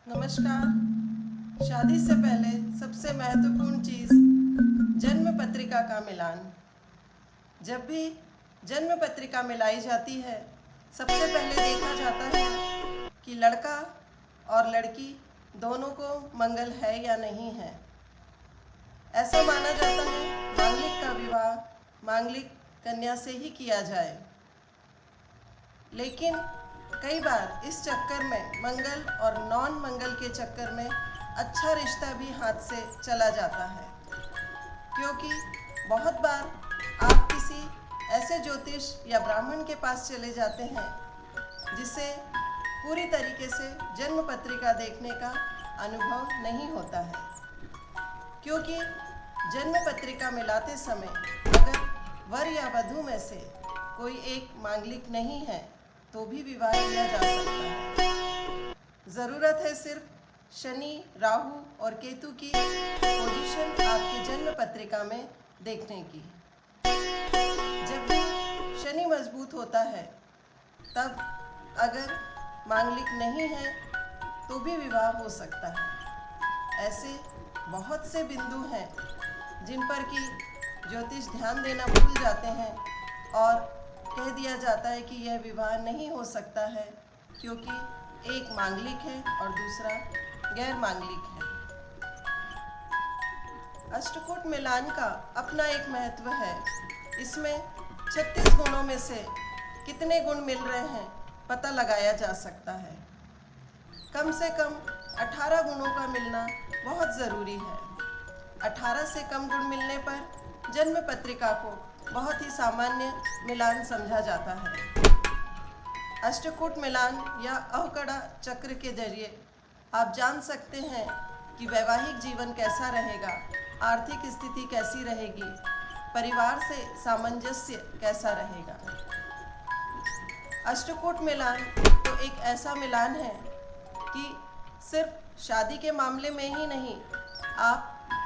नमस्कार। शादी से पहले सबसे महत्वपूर्ण चीज़ जन्म पत्रिका का मिलान। जब भी जन्म पत्रिका मिलाई जाती है, सबसे पहले देखा जाता है कि लड़का और लड़की दोनों को मंगल है या नहीं है। ऐसा माना जाता है मांगलिक का विवाह मांगलिक कन्या से ही किया जाए, लेकिन कई बार इस चक्कर में मंगल और नॉन मंगल के चक्कर में अच्छा रिश्ता भी हाथ से चला जाता है, क्योंकि बहुत बार आप किसी ऐसे ज्योतिष या ब्राह्मण के पास चले जाते हैं जिसे पूरी तरीके से जन्म पत्रिका देखने का अनुभव नहीं होता है, क्योंकि जन्म पत्रिका मिलाते समय अगर वर या वधू में से कोई एक मांगलिक नहीं है तो भी विवाह किया जा सकता है। ज़रूरत है सिर्फ शनि, राहु और केतु की पोजीशन आपकी जन्म पत्रिका में देखने की। जब भी शनि मजबूत होता है तब अगर मांगलिक नहीं है तो भी विवाह हो सकता है। ऐसे बहुत से बिंदु हैं जिन पर कि ज्योतिष ध्यान देना भूल जाते हैं और कह दिया जाता है कि यह विवाह नहीं हो सकता है, क्योंकि एक मांगलिक है और दूसरा गैर मांगलिक है। अष्टकूट मिलान का अपना एक महत्व है। इसमें 36 गुणों में से कितने गुण मिल रहे हैं पता लगाया जा सकता है। कम से कम 18 गुणों का मिलना बहुत ज़रूरी है। 18 से कम गुण मिलने पर जन्म पत्रिका को बहुत ही सामान्य मिलान समझा जाता है। अष्टकूट मिलान या अवकड़ा चक्र के जरिए आप जान सकते हैं कि वैवाहिक जीवन कैसा रहेगा, आर्थिक स्थिति कैसी रहेगी, परिवार से सामंजस्य कैसा रहेगा। अष्टकूट मिलान तो एक ऐसा मिलान है कि सिर्फ शादी के मामले में ही नहीं, आप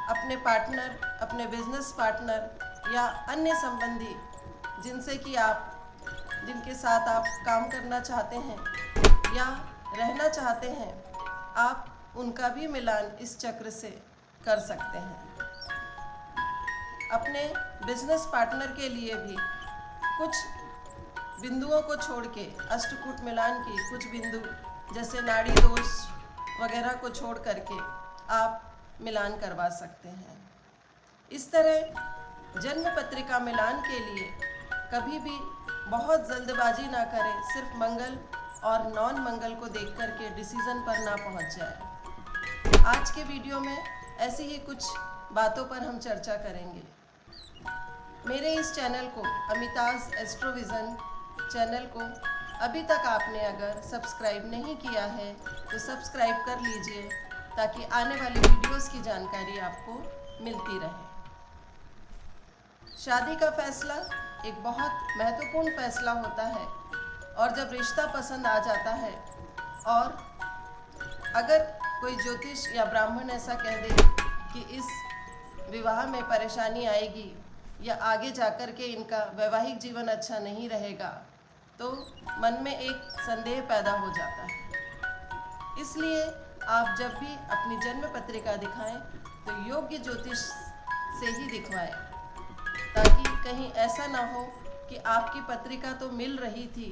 अपने पार्टनर, अपने बिजनेस पार्टनर या अन्य संबंधी जिनके साथ आप काम करना चाहते हैं या रहना चाहते हैं, आप उनका भी मिलान इस चक्र से कर सकते हैं। अपने बिजनेस पार्टनर के लिए भी कुछ बिंदुओं को छोड़ के अष्टकूट मिलान की कुछ बिंदु जैसे नाड़ी दोष वगैरह को छोड़ करके आप मिलान करवा सकते हैं। इस तरह जन्म पत्रिका मिलान के लिए कभी भी बहुत जल्दबाजी ना करें, सिर्फ मंगल और नॉन मंगल को देख करके डिसीज़न पर ना पहुंच जाए। आज के वीडियो में ऐसी ही कुछ बातों पर हम चर्चा करेंगे। मेरे इस चैनल को, अमिताज एस्ट्रोविज़न चैनल को अभी तक आपने अगर सब्सक्राइब नहीं किया है तो सब्सक्राइब कर लीजिए, ताकि आने वाली वीडियोस की जानकारी आपको मिलती रहे। शादी का फैसला एक बहुत महत्वपूर्ण फैसला होता है, और जब रिश्ता पसंद आ जाता है और अगर कोई ज्योतिष या ब्राह्मण ऐसा कह दे कि इस विवाह में परेशानी आएगी या आगे जाकर के इनका वैवाहिक जीवन अच्छा नहीं रहेगा, तो मन में एक संदेह पैदा हो जाता है। इसलिए आप जब भी अपनी जन्म पत्रिका दिखाएं तो योग्य ज्योतिष से ही दिखवाएं, ताकि कहीं ऐसा ना हो कि आपकी पत्रिका तो मिल रही थी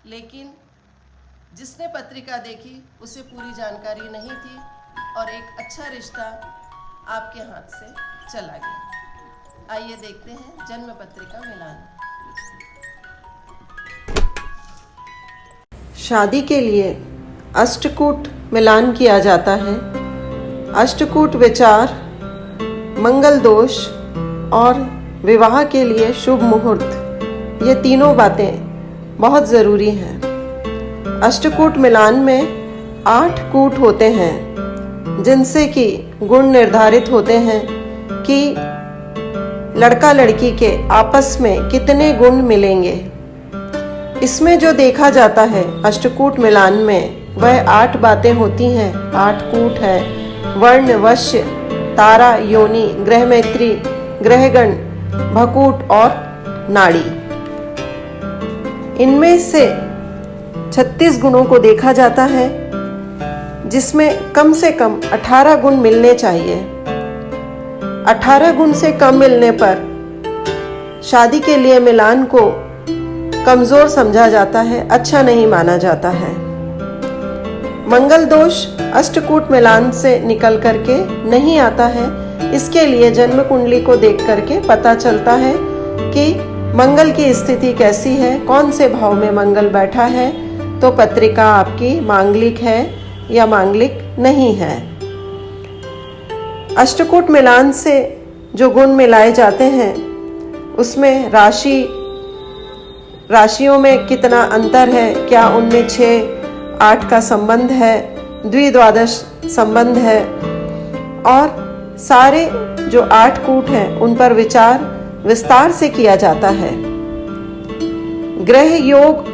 लेकिन जिसने पत्रिका देखी उसे पूरी जानकारी नहीं थी और एक अच्छा रिश्ता आपके हाथ से चला गया। आइए देखते हैं जन्म पत्रिका मिलान। शादी के लिए अष्टकूट मिलान किया जाता है। अष्टकूट विचार, मंगल दोष और विवाह के लिए शुभ मुहूर्त, ये तीनों बातें बहुत ज़रूरी हैं। अष्टकूट मिलान में 8 कूट होते हैं, जिनसे कि गुण निर्धारित होते हैं कि लड़का लड़की के आपस में कितने गुण मिलेंगे। इसमें जो देखा जाता है अष्टकूट मिलान में, वह 8 बातें होती हैं। 8 कूट है: वर्ण, वश्य, तारा, योनि, ग्रह मैत्री, ग्रहगण, भकूट और नाड़ी। इनमें से 36 गुणों को देखा जाता है। जिसमें कम से कम 18 गुण मिलने चाहिए। 18 गुण से कम मिलने पर शादी के लिए मिलान को कमज़ोर समझा जाता है, अच्छा नहीं माना जाता है। मंगल दोष अष्टकूट मिलान से निकल करके नहीं आता है। इसके लिए जन्म कुंडली को देख करके पता चलता है कि मंगल की स्थिति कैसी है, कौन से भाव में मंगल बैठा है, तो पत्रिका आपकी मांगलिक है या मांगलिक नहीं है। अष्टकूट मिलान से जो गुण मिलाए जाते हैं उसमें राशियों में कितना अंतर है, क्या उनमें 6-8 का संबंध है, द्विद्वादश संबंध है, और सारे जो 8 कूट हैं उन पर विचार विस्तार से किया जाता है। ग्रह योग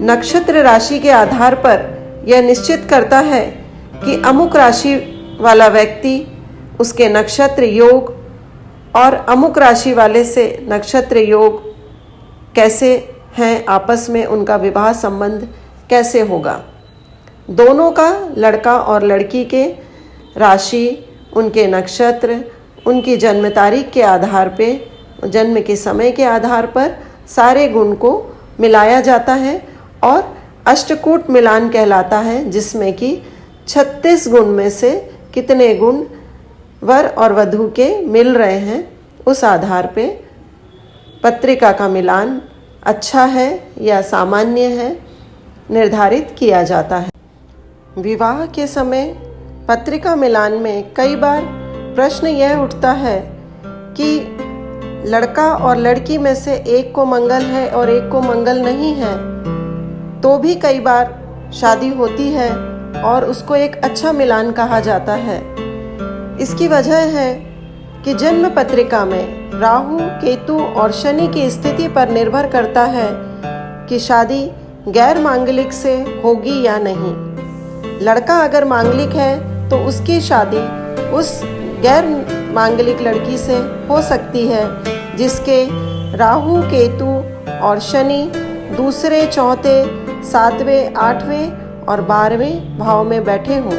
नक्षत्र राशि के आधार पर यह निश्चित करता है कि अमुक राशि वाला व्यक्ति, उसके नक्षत्र योग और अमुक राशि वाले से नक्षत्र योग कैसे हैं, आपस में उनका विवाह संबंध कैसे होगा। दोनों का, लड़का और लड़की के राशि, उनके नक्षत्र, उनकी जन्म तारीख के आधार पे, जन्म के समय के आधार पर सारे गुण को मिलाया जाता है और अष्टकूट मिलान कहलाता है, जिसमें कि 36 गुण में से कितने गुण वर और वधू के मिल रहे हैं, उस आधार पे पत्रिका का मिलान अच्छा है या सामान्य है निर्धारित किया जाता है। विवाह के समय पत्रिका मिलान में कई बार प्रश्न यह उठता है कि लड़का और लड़की में से एक को मंगल है और एक को मंगल नहीं है, तो भी कई बार शादी होती है और उसको एक अच्छा मिलान कहा जाता है। इसकी वजह है कि जन्म पत्रिका में राहु, केतु और शनि की स्थिति पर निर्भर करता है कि शादी गैर मांगलिक से होगी या नहीं। लड़का अगर मांगलिक है तो उसकी शादी उस गैर मांगलिक लड़की से हो सकती है जिसके राहु, केतु और शनि दूसरे, चौथे, 7वें, 8वें और 12वें भाव में बैठे हों।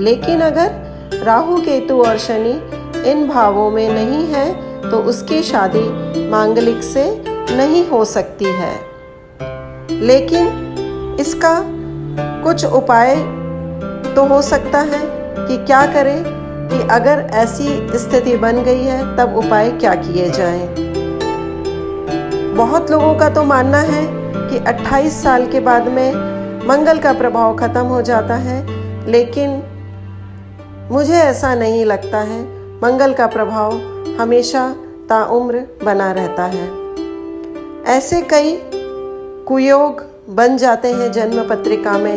लेकिन अगर राहु, केतु और शनि इन भावों में नहीं है तो उसकी शादी मांगलिक से नहीं हो सकती है। लेकिन इसका कुछ उपाय तो हो सकता है कि क्या करें कि अगर ऐसी स्थिति बन गई है तब उपाय क्या किए जाएं। बहुत लोगों का तो मानना है कि 28 साल के बाद में मंगल का प्रभाव खत्म हो जाता है, लेकिन मुझे ऐसा नहीं लगता है। मंगल का प्रभाव हमेशा ताउम्र बना रहता है। ऐसे कई कुयोग बन जाते हैं जन्म पत्रिका में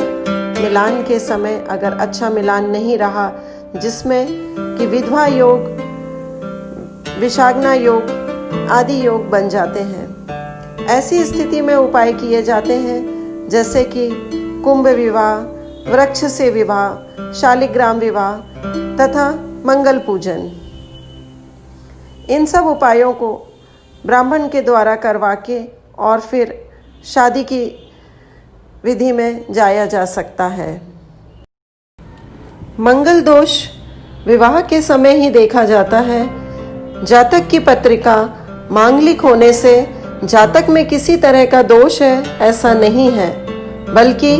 मिलान के समय, अगर अच्छा मिलान नहीं रहा, जिसमें कि विधवा योग, विषाग्ना योग आदि योग बन जाते हैं। ऐसी स्थिति में उपाय किए जाते हैं जैसे कि कुंभ विवाह, वृक्ष से विवाह, शालिग्राम विवाह तथा मंगल पूजन। इन सब उपायों को ब्राह्मण के द्वारा करवा के और फिर शादी की विधि में जाया जा सकता है। मंगल दोष विवाह के समय ही देखा जाता है। जातक की पत्रिका मांगलिक होने से जातक में किसी तरह का दोष है ऐसा नहीं है, बल्कि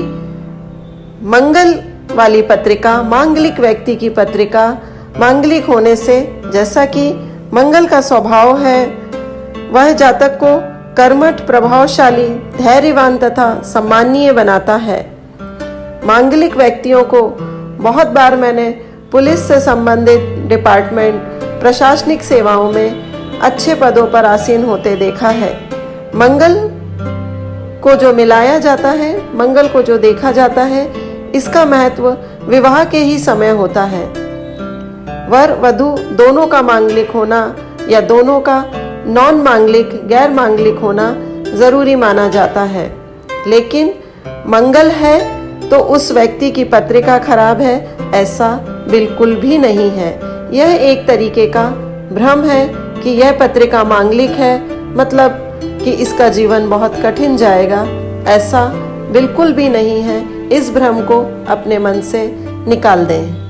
मंगल वाली पत्रिका, मांगलिक व्यक्ति की पत्रिका मांगलिक होने से, जैसा कि मंगल का स्वभाव है, वह जातक को कर्मठ, प्रभावशाली, धैर्यवान तथा सम्मानीय बनाता है। मांगलिक व्यक्तियों को बहुत बार मैंने पुलिस से संबंधित डिपार्टमेंट, प्रशासनिक सेवाओं में अच्छे पदों पर आसीन होते देखा है। मंगल को जो मिलाया जाता है, मंगल को जो देखा जाता है, इसका महत्व विवाह के ही समय होता है। वर वधू दोनों का मांगलिक होना या दोनों का नॉन मांगलिक, गैर मांगलिक होना जरूरी माना जाता है। लेकिन मंगल है तो उस व्यक्ति की पत्रिका खराब है, ऐसा बिल्कुल भी नहीं है। यह एक तरीके का भ्रम है कि यह पत्रिका मांगलिक है, मतलब कि इसका जीवन बहुत कठिन जाएगा। ऐसा बिल्कुल भी नहीं है। इस भ्रम को अपने मन से निकाल दें।